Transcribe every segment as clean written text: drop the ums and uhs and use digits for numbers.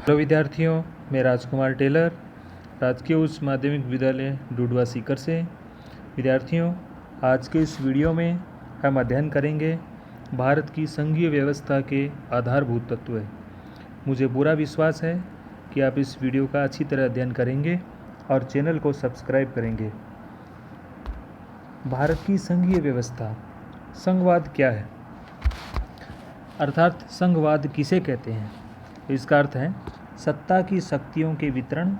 Hello विद्यार्थियों, मैं राजकुमार Taylor राजकीय उच्च माध्यमिक विद्यालय डुडवा सीकर से। विद्यार्थियों, आज के इस वीडियो में हम अध्ययन करेंगे भारत की संघीय व्यवस्था के आधारभूत तत्व। मुझे पूरा विश्वास है कि आप इस वीडियो का अच्छी तरह अध्ययन करेंगे और चैनल को सब्सक्राइब करेंगे। भारत की संघीय व्यवस्था, संघवाद क्या है, अर्थात संघवाद किसे कहते हैं? इसका अर्थ है सत्ता की शक्तियों के वितरण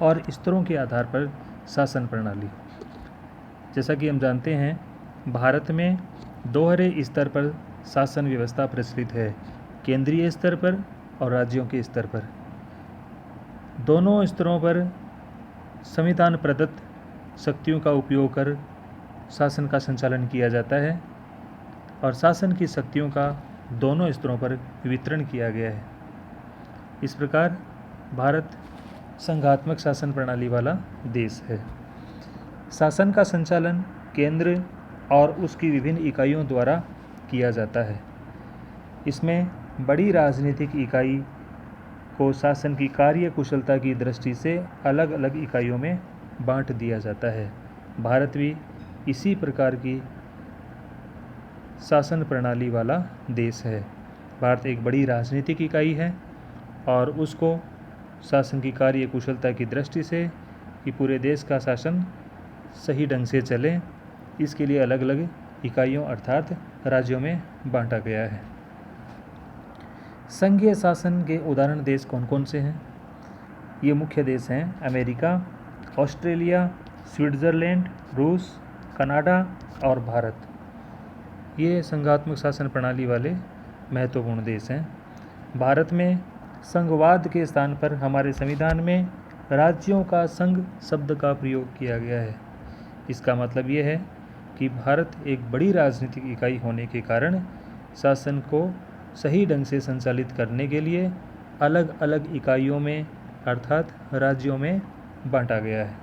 और स्तरों के आधार पर शासन प्रणाली। जैसा कि हम जानते हैं, भारत में दोहरे स्तर पर शासन व्यवस्था प्रचलित है, केंद्रीय स्तर पर और राज्यों के स्तर पर। दोनों स्तरों पर संविधान प्रदत्त शक्तियों का उपयोग कर शासन का संचालन किया जाता है और शासन की शक्तियों का दोनों स्तरों पर वितरण किया गया है। इस प्रकार भारत संघात्मक शासन प्रणाली वाला देश है। शासन का संचालन केंद्र और उसकी विभिन्न इकाइयों द्वारा किया जाता है। इसमें बड़ी राजनीतिक इकाई को शासन की कार्य कुशलता की दृष्टि से अलग अलग इकाइयों में बांट दिया जाता है। भारत भी इसी प्रकार की शासन प्रणाली वाला देश है। भारत एक बड़ी राजनीतिक इकाई है और उसको शासन की कार्य कुशलता की दृष्टि से कि पूरे देश का शासन सही ढंग से चले, इसके लिए अलग अलग इकाइयों अर्थात राज्यों में बांटा गया है। संघीय शासन के उदाहरण देश कौन कौन से हैं? ये मुख्य देश हैं अमेरिका, ऑस्ट्रेलिया, स्विट्ज़रलैंड, रूस, कनाडा और भारत। ये संघात्मक शासन प्रणाली वाले महत्वपूर्ण देश हैं। भारत में संघवाद के स्थान पर हमारे संविधान में राज्यों का संघ शब्द का प्रयोग किया गया है। इसका मतलब ये है कि भारत एक बड़ी राजनीतिक इकाई होने के कारण शासन को सही ढंग से संचालित करने के लिए अलग अलग इकाइयों में अर्थात राज्यों में बांटा गया है।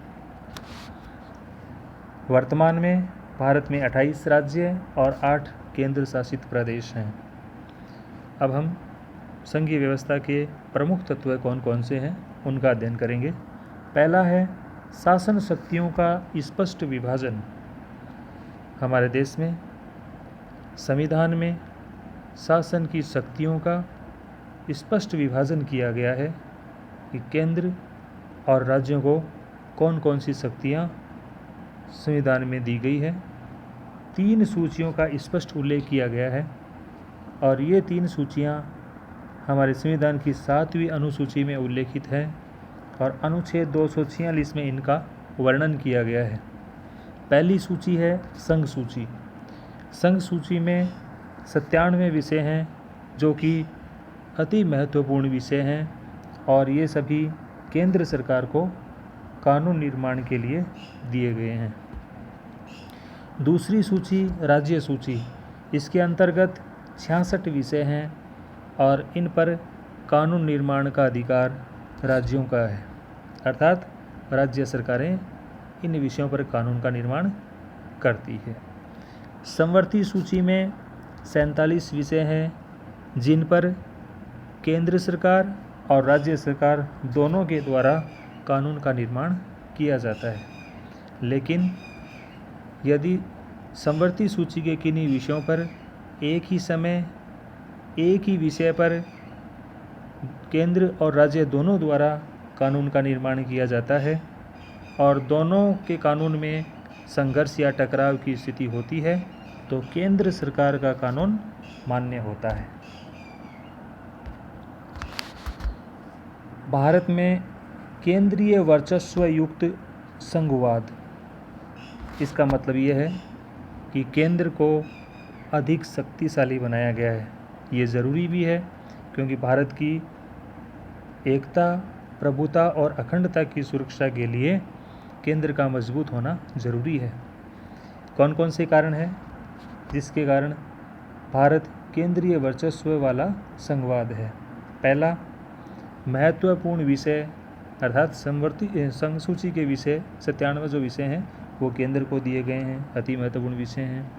वर्तमान में भारत में 28 राज्य और 8 केंद्र शासित प्रदेश हैं। अब हम संघीय व्यवस्था के प्रमुख तत्व कौन कौन से हैं उनका अध्ययन करेंगे। पहला है शासन शक्तियों का स्पष्ट विभाजन। हमारे देश में संविधान में शासन की शक्तियों का स्पष्ट विभाजन किया गया है कि केंद्र और राज्यों को कौन कौन सी शक्तियाँ संविधान में दी गई है। 3 सूचियों का स्पष्ट उल्लेख किया गया है और ये 3 सूचियाँ हमारे संविधान की 7वीं अनुसूची में उल्लेखित है और अनुच्छेद 246 में इनका वर्णन किया गया है। पहली सूची है संघ सूची। संघ सूची में 97 विषय हैं जो कि अति महत्वपूर्ण विषय हैं और ये सभी केंद्र सरकार को कानून निर्माण के लिए दिए गए हैं। दूसरी सूची राज्य सूची। इसके अंतर्गत 66 विषय हैं और इन पर कानून निर्माण का अधिकार राज्यों का है, अर्थात राज्य सरकारें इन विषयों पर कानून का निर्माण करती है। समवर्ती सूची में 47 विषय हैं जिन पर केंद्र सरकार और राज्य सरकार दोनों के द्वारा कानून का निर्माण किया जाता है। लेकिन यदि समवर्ती सूची के किन्हीं विषयों पर एक ही समय एक ही विषय पर केंद्र और राज्य दोनों द्वारा कानून का निर्माण किया जाता है और दोनों के कानून में संघर्ष या टकराव की स्थिति होती है तो केंद्र सरकार का कानून मान्य होता है। भारत में केंद्रीय वर्चस्व युक्त संघवाद। इसका मतलब ये है कि केंद्र को अधिक शक्तिशाली बनाया गया है। ये ज़रूरी भी है क्योंकि भारत की एकता, प्रभुता और अखंडता की सुरक्षा के लिए केंद्र का मजबूत होना ज़रूरी है। कौन कौन से कारण हैं जिसके कारण भारत केंद्रीय वर्चस्व वाला संघवाद है? पहला, महत्वपूर्ण विषय अर्थात समवर्ती संघ सूची के विषय 97 जो विषय हैं वो केंद्र को दिए गए हैं, अति महत्वपूर्ण विषय हैं।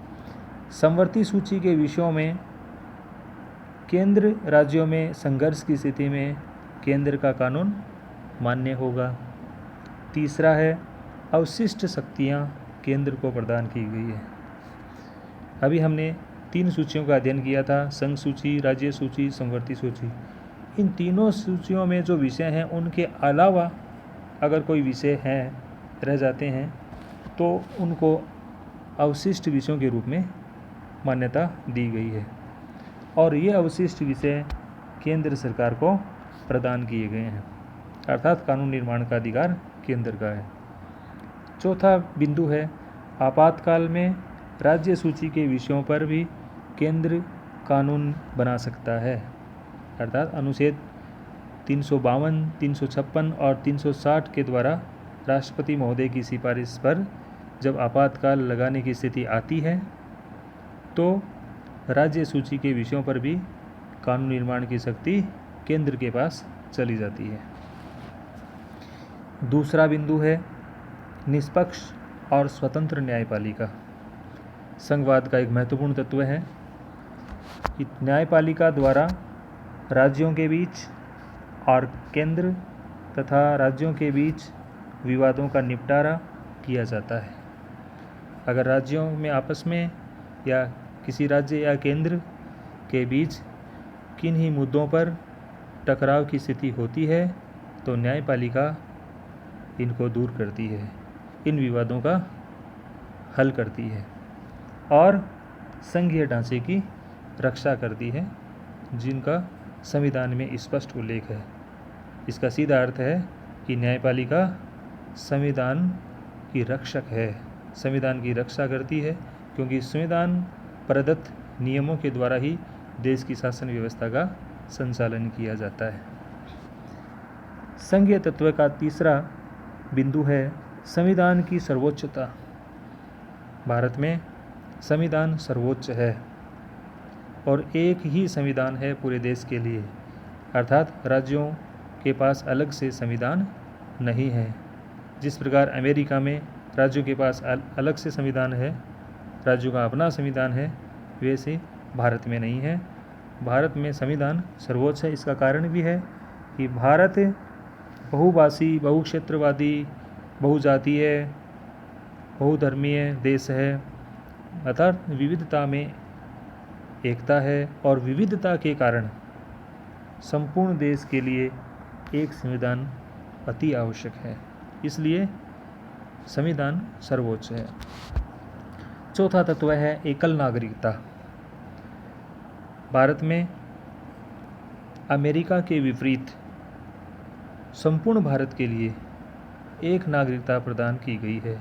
समवर्ती सूची के विषयों में केंद्र राज्यों में संघर्ष की स्थिति में केंद्र का कानून मान्य होगा। तीसरा है अवशिष्ट शक्तियाँ केंद्र को प्रदान की गई है। अभी हमने 3 सूचियों का अध्ययन किया था, संघ सूची, राज्य सूची, समवर्ती सूची। इन तीनों सूचियों में जो विषय हैं उनके अलावा अगर कोई विषय हैं रह जाते हैं तो उनको अवशिष्ट विषयों के रूप में मान्यता दी गई है और ये अवशिष्ट विषय केंद्र सरकार को प्रदान किए गए हैं, अर्थात कानून निर्माण का अधिकार केंद्र का है। चौथा बिंदु है आपातकाल में राज्य सूची के विषयों पर भी केंद्र कानून बना सकता है, अर्थात अनुच्छेद 352, 356 और 360 के द्वारा राष्ट्रपति महोदय की सिफारिश पर जब आपातकाल लगाने की स्थिति आती है तो राज्य सूची के विषयों पर भी कानून निर्माण की शक्ति केंद्र के पास चली जाती है। दूसरा बिंदु है निष्पक्ष और स्वतंत्र न्यायपालिका। संघवाद का एक महत्वपूर्ण तत्व है कि न्यायपालिका द्वारा राज्यों के बीच और केंद्र तथा राज्यों के बीच विवादों का निपटारा किया जाता है। अगर राज्यों में आपस में या किसी राज्य या केंद्र के बीच किन्हीं मुद्दों पर टकराव की स्थिति होती है तो न्यायपालिका इनको दूर करती है, इन विवादों का हल करती है और संघीय ढांचे की रक्षा करती है जिनका संविधान में स्पष्ट उल्लेख है। इसका सीधा अर्थ है कि न्यायपालिका संविधान की रक्षक है, संविधान की रक्षा करती है क्योंकि संविधान प्रदत्त नियमों के द्वारा ही देश की शासन व्यवस्था का संचालन किया जाता है। संघीय तत्व का तीसरा बिंदु है संविधान की सर्वोच्चता। भारत में संविधान सर्वोच्च है और एक ही संविधान है पूरे देश के लिए, अर्थात राज्यों के पास अलग से संविधान नहीं है। जिस प्रकार अमेरिका में राज्यों के पास अलग से संविधान है, राज्यों का अपना संविधान है, वैसे भारत में नहीं है। भारत में संविधान सर्वोच्च है। इसका कारण भी है कि भारत बहुभाषी, बहुक्षेत्रवादी, बहुजातीय, बहुधर्मीय देश है, अर्थात विविधता में एकता है और विविधता के कारण संपूर्ण देश के लिए एक संविधान अति आवश्यक है, इसलिए संविधान सर्वोच्च है। चौथा तत्व है एकल नागरिकता। भारत में अमेरिका के विपरीत संपूर्ण भारत के लिए एक नागरिकता प्रदान की गई है,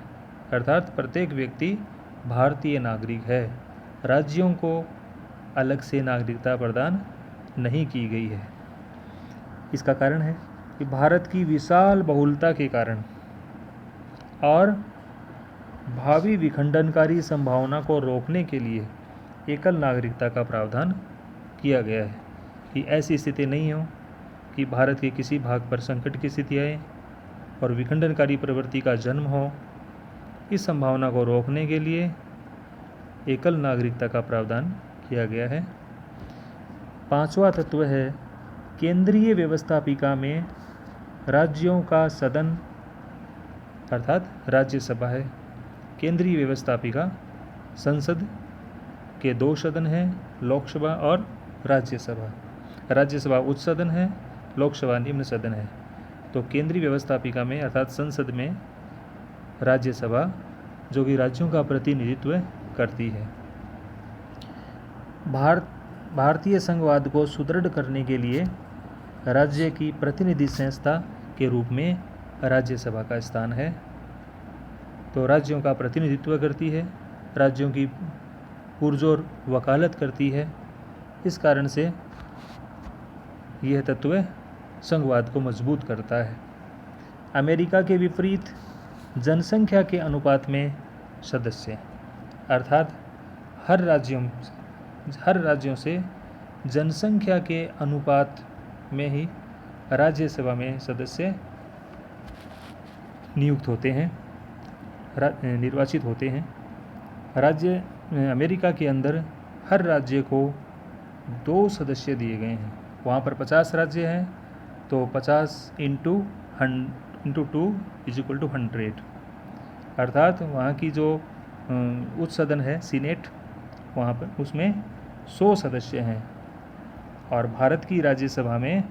अर्थात प्रत्येक व्यक्ति भारतीय नागरिक है। राज्यों को अलग से नागरिकता प्रदान नहीं की गई है। इसका कारण है कि भारत की विशाल बहुलता के कारण और भावी विखंडनकारी संभावना को रोकने के लिए एकल नागरिकता का प्रावधान किया गया है कि ऐसी स्थिति नहीं हो कि भारत के किसी भाग पर संकट की स्थिति आए और विखंडनकारी प्रवृत्ति का जन्म हो। इस संभावना को रोकने के लिए एकल नागरिकता का प्रावधान किया गया है। पांचवा तत्व है केंद्रीय व्यवस्थापिका में राज्यों का सदन अर्थात राज्यसभा है। केंद्रीय व्यवस्थापिका संसद के 2 सदन हैं, लोकसभा और राज्यसभा। राज्यसभा उच्च सदन है, लोकसभा निम्न सदन है। तो केंद्रीय व्यवस्थापिका में अर्थात संसद में राज्यसभा जो कि राज्यों का प्रतिनिधित्व करती है। भारतीय संघवाद को सुदृढ़ करने के लिए राज्य की प्रतिनिधि संस्था के रूप में राज्यसभा का स्थान है। तो राज्यों का प्रतिनिधित्व करती है, राज्यों की पुरजोर वकालत करती है। इस कारण से यह तत्व संघवाद को मजबूत करता है। अमेरिका के विपरीत जनसंख्या के अनुपात में सदस्य, अर्थात हर राज्यों से जनसंख्या के अनुपात में ही राज्यसभा में सदस्य नियुक्त होते हैं, निर्वाचित होते हैं। अमेरिका के अंदर हर राज्य को 2 सदस्य दिए गए हैं। वहाँ पर 50 राज्य हैं तो 50 इंटू 2 = 100, अर्थात वहाँ की जो उच्च सदन है सीनेट, वहाँ पर उसमें 100 सदस्य हैं और भारत की राज्यसभा में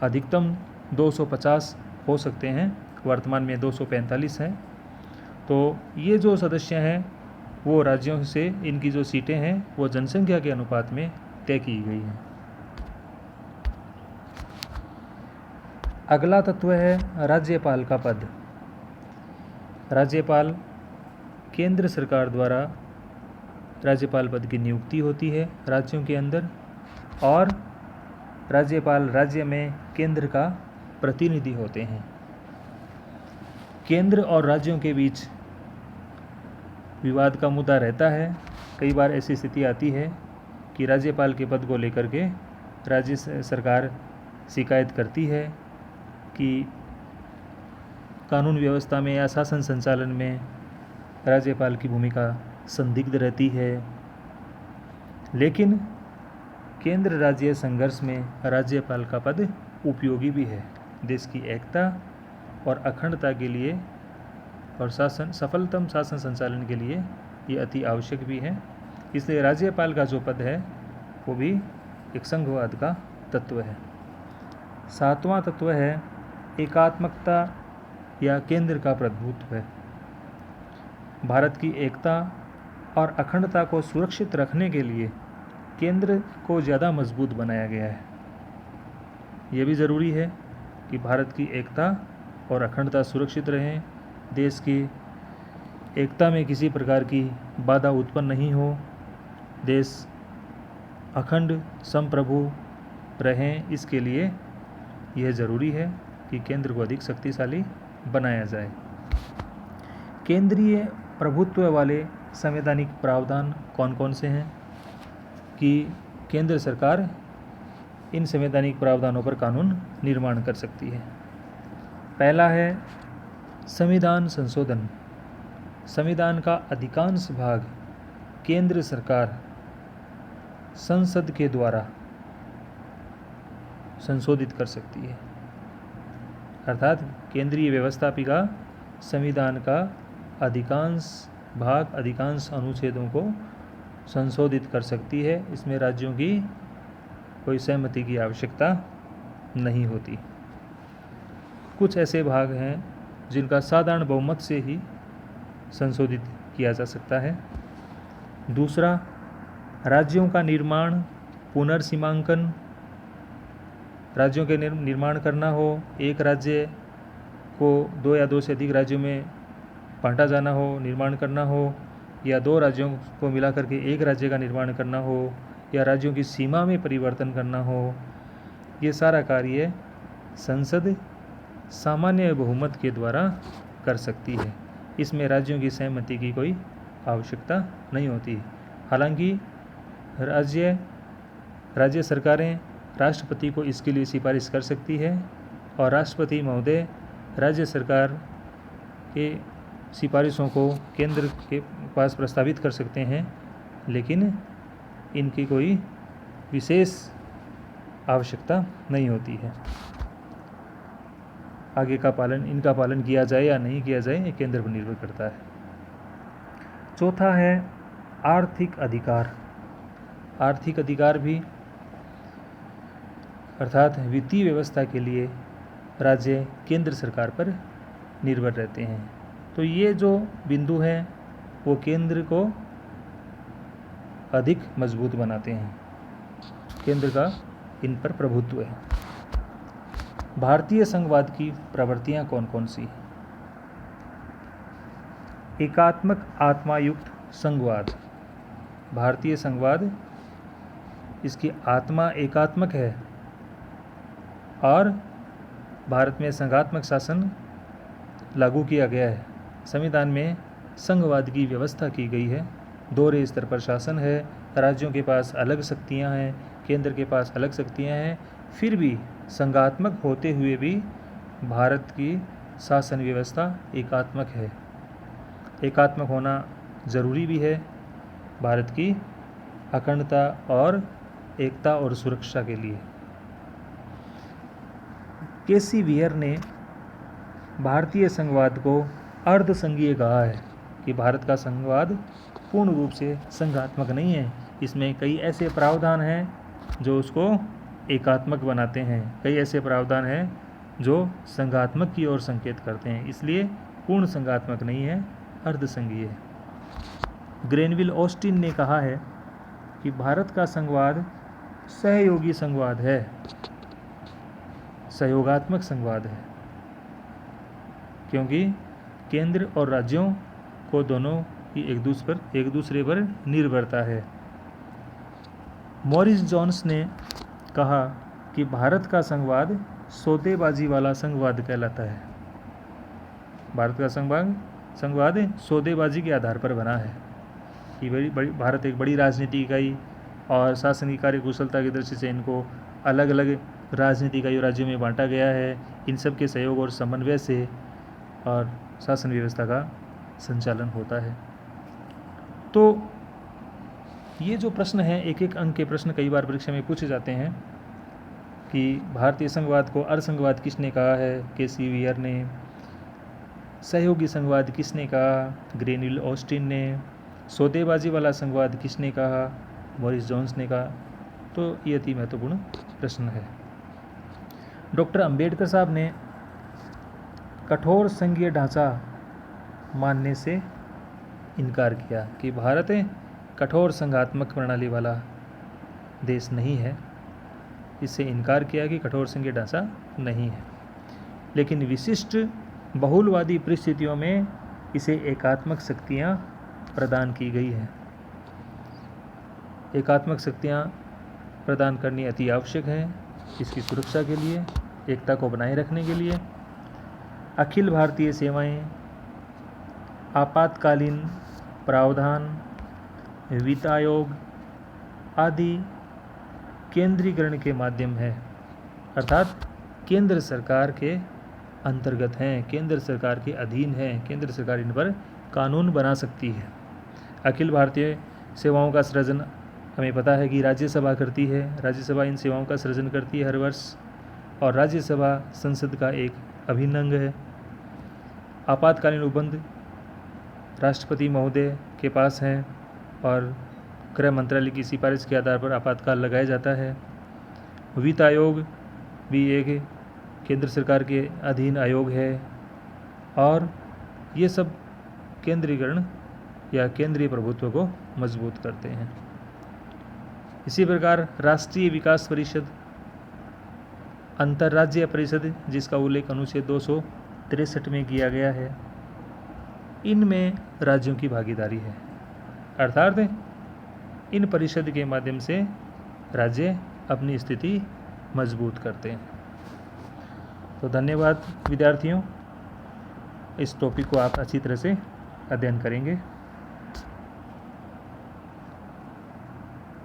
अधिकतम 250 हो सकते हैं, वर्तमान में 245 हैं। तो ये जो सदस्य हैं वो राज्यों से इनकी जो सीटें हैं वो जनसंख्या के अनुपात में तय की गई हैं। अगला तत्व है राज्यपाल का पद। राज्यपाल, केंद्र सरकार द्वारा राज्यपाल पद की नियुक्ति होती है राज्यों के अंदर, और राज्यपाल राज्य में केंद्र का प्रतिनिधि होते हैं। केंद्र और राज्यों के बीच विवाद का मुद्दा रहता है। कई बार ऐसी स्थिति आती है कि राज्यपाल के पद को लेकर के राज्य सरकार शिकायत करती है कि कानून व्यवस्था में या शासन संचालन में राज्यपाल की भूमिका संदिग्ध रहती है। लेकिन केंद्र राज्य संघर्ष में राज्यपाल का पद उपयोगी भी है। देश की एकता और अखंडता के लिए और सफलतम शासन संचालन के लिए ये अति आवश्यक भी है। इसलिए राज्यपाल का जो पद है वो भी एक संघवाद का तत्व है। 7वां तत्व है एकात्मकता या केंद्र का प्रभुत्व है। भारत की एकता और अखंडता को सुरक्षित रखने के लिए केंद्र को ज़्यादा मजबूत बनाया गया है। ये भी ज़रूरी है कि भारत की एकता और अखंडता सुरक्षित रहें, देश की एकता में किसी प्रकार की बाधा उत्पन्न नहीं हो, देश अखंड संप्रभु रहें। इसके लिए यह ज़रूरी है कि केंद्र को अधिक शक्तिशाली बनाया जाए। केंद्रीय प्रभुत्व वाले संवैधानिक प्रावधान कौन कौन से हैं कि केंद्र सरकार इन संवैधानिक प्रावधानों पर कानून निर्माण कर सकती है। पहला है संविधान संशोधन। संविधान का अधिकांश भाग केंद्र सरकार संसद के द्वारा संशोधित कर सकती है, अर्थात केंद्रीय व्यवस्थापिका संविधान का अधिकांश भाग, अधिकांश अनुच्छेदों को संशोधित कर सकती है। इसमें राज्यों की कोई सहमति की आवश्यकता नहीं होती। कुछ ऐसे भाग हैं जिनका साधारण बहुमत से ही संशोधित किया जा सकता है। दूसरा, राज्यों का निर्माण, पुनर्सीमांकन। राज्यों के निर्माण करना हो, एक राज्य को 2 या 2 से अधिक राज्यों में बांटा जाना हो, निर्माण करना हो, या 2 राज्यों को मिला करके एक राज्य का निर्माण करना हो, या राज्यों की सीमा में परिवर्तन करना हो, ये सारा कार्य संसद सामान्य बहुमत के द्वारा कर सकती है। इसमें राज्यों की सहमति की कोई आवश्यकता नहीं होती। हालांकि राज्य सरकारें राष्ट्रपति को इसके लिए सिफारिश कर सकती है और राष्ट्रपति महोदय राज्य सरकार के सिफारिशों को केंद्र के पास प्रस्तावित कर सकते हैं, लेकिन इनकी कोई विशेष आवश्यकता नहीं होती है। आगे का इनका पालन किया जाए या नहीं किया जाए, ये केंद्र पर निर्भर करता है। चौथा है आर्थिक अधिकार। आर्थिक अधिकार भी अर्थात वित्तीय व्यवस्था के लिए राज्य केंद्र सरकार पर निर्भर रहते हैं। तो ये जो बिंदु हैं वो केंद्र को अधिक मजबूत बनाते हैं। केंद्र का इन पर प्रभुत्व है। भारतीय संघवाद की प्रवृत्तियां कौन कौन सी? एकात्मक आत्मायुक्त संघवाद। भारतीय संघवाद, इसकी आत्मा एकात्मक है और भारत में संघात्मक शासन लागू किया गया है। संविधान में संघवाद की व्यवस्था की गई है। 2 स्तर पर शासन है, राज्यों के पास अलग शक्तियां हैं, केंद्र के पास अलग शक्तियां हैं। फिर भी संघात्मक होते हुए भी भारत की शासन व्यवस्था एकात्मक है। एकात्मक होना ज़रूरी भी है भारत की अखंडता और एकता और सुरक्षा के लिए। केसी वियर ने भारतीय संघवाद को अर्धसंघीय कहा है कि भारत का संघवाद पूर्ण रूप से संघात्मक नहीं है, इसमें कई ऐसे प्रावधान हैं जो उसको एकात्मक बनाते हैं, कई ऐसे प्रावधान हैं जो संघात्मक की ओर संकेत करते हैं, इसलिए पूर्ण संघात्मक नहीं है, अर्धसंघीय है। ग्रेनविल ऑस्टिन ने कहा है कि भारत का संघवाद सहयोगी संघवाद है, सहयोगात्मक संघवाद है, क्योंकि केंद्र और राज्यों को दोनों की एक दूसरे पर निर्भरता है। मॉरिस जोन्स ने कहा कि भारत का संघवाद सौदेबाजी वाला संघवाद कहलाता है। भारत का संघवाद सौदेबाजी के आधार पर बना है कि भारत एक बड़ी राजनीति इकाई और शासन की कार्यकुशलता की दृष्टि से इनको अलग अलग राजनीति इकाइयों राज्यों में बांटा गया है। इन सब के सहयोग और समन्वय से और शासन व्यवस्था का संचालन होता है। तो ये जो प्रश्न है, एक एक अंक के प्रश्न कई बार परीक्षा में पूछे जाते हैं कि भारतीय संघवाद को अर्धसंघवाद किसने कहा है, केसी वियर ने, सहयोगी संघवाद किसने कहा, ग्रेनविल ऑस्टिन ने, सौदेबाजी वाला संघवाद किसने कहा, मॉरिस जोन्स ने कहा। तो ये अति महत्वपूर्ण प्रश्न है। डॉक्टर अंबेडकर साहब ने कठोर संघीय ढांचा मानने से इनकार किया कि भारत कठोर संघात्मक प्रणाली वाला देश नहीं है, इससे इनकार किया कि कठोर संघीय ढांचा नहीं है, लेकिन विशिष्ट बहुलवादी परिस्थितियों में इसे एकात्मक शक्तियाँ प्रदान की गई हैं। एकात्मक शक्तियाँ प्रदान करनी अति आवश्यक है इसकी सुरक्षा के लिए, एकता को बनाए रखने के लिए। अखिल भारतीय सेवाएं, आपातकालीन प्रावधान, वित्त आयोग आदि केंद्रीकरण के माध्यम है, अर्थात केंद्र सरकार के अंतर्गत हैं, केंद्र सरकार के अधीन हैं, केंद्र सरकार इन पर कानून बना सकती है। अखिल भारतीय सेवाओं का सृजन हमें पता है कि राज्यसभा करती है, राज्यसभा इन सेवाओं का सृजन करती है हर वर्ष, और राज्यसभा संसद का एक अभिन्न अंग है। आपातकालीन उपबंध राष्ट्रपति महोदय के पास हैं और गृह मंत्रालय की सिफारिश के आधार पर आपातकाल लगाया जाता है। वित्त आयोग भी एक केंद्र सरकार के अधीन आयोग है, और ये सब केंद्रीकरण या केंद्रीय प्रभुत्व को मजबूत करते हैं। इसी प्रकार राष्ट्रीय विकास परिषद, अंतर्राज्यीय परिषद जिसका उल्लेख अनुच्छेद 263 में किया गया है, इनमें राज्यों की भागीदारी है, अर्थात इन परिषद के माध्यम से राज्य अपनी स्थिति मजबूत करते हैं। तो धन्यवाद विद्यार्थियों, इस टॉपिक को आप अच्छी तरह से अध्ययन करेंगे।